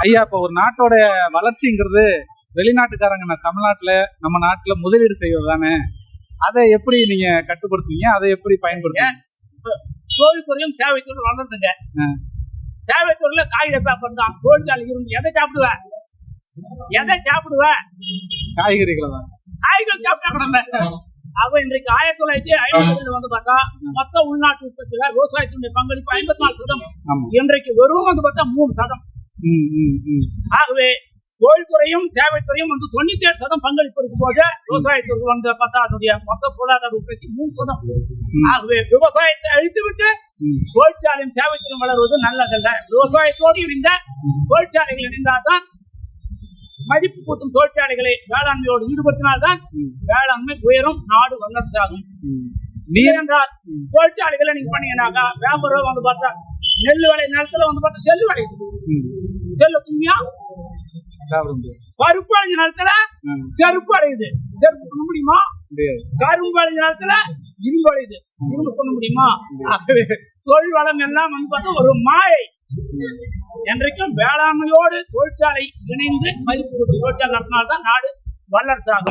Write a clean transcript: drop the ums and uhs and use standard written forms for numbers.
ஐயா, இப்ப ஒரு நாட்டோட வளர்ச்சிங்கிறது வெளிநாட்டுக்காரங்க தமிழ்நாட்டுல நம்ம நாட்டுல முதலீடு செய்வது தானே. அதை எப்படி நீங்க கட்டுப்படுத்துவீங்க? அதை எப்படி பயன்படுத்துவீங்க? தொழில்துறையும் சேவைத்துறையும் வளர்ந்துங்க. சேவைத்துறையில காகித பேப்பர் தான். தொழிற்சாலை இருந்து எதை சாப்பிடுவேன்? காய்கறிகளை தான். காய்கறி சாப்பிட்டா அவ இன்றைக்கு 1950 வந்து பார்த்தா மொத்த உள்நாட்டு உற்பத்தியில விவசாயத்தினுடைய பங்களிப்பு 54%. இன்றைக்கு வெறும் வந்து பார்த்தா 3%. ஆகவே தொழில்துறையும் சேவைத்துறையும் வந்து 97% பங்களிப்பு இருக்கும் போது விவசாயத்துறை வந்து பார்த்தா அதனுடைய மொத்த பொருளாதார உற்பத்தி 3%. ஆகவே விவசாயத்தை அழித்துவிட்டு தொழிற்சாலையும் சேவைத்துறையும் வளர்வது நல்லதல்ல. விவசாயத்தோடு இணைந்த தொழிற்சாலைகள் இணைந்தால்தான், மதிப்பு கூட்டும் தொழிற்சாலைகளை வேளாண்மையோடு ஈடுபடுத்தினால்தான் வேளாண்மை உயரும், நாடு வளர்ச்சியாகும். என்றால் தொழிற்சாலைகளை நீங்க பண்ணீங்கன்னாக்கா வியாபாரம் வந்து பார்த்தா நெல் விளை நிலத்துல வந்து பார்த்தா செல்லு விளையுது. செல்லு துணியா பருப்பு அடைஞ்ச நேரத்துல செருப்பு அடையுது. செருப்பு பண்ண முடியுமா? கரும்பு அடைஞ்ச நேரத்துல இரும்பு அடையுது. இரும்பு சொல்ல முடியுமா? தொழில் வளம் எல்லாம் வந்து பார்த்தா ஒரு மாயை. என்றைக்கும் வேளாண்மையோடு தொழிற்சாலை இணைந்து மதிப்பு தொழிற்சாலை நடத்தினால்தான் நாடு வல்லரசாகும்.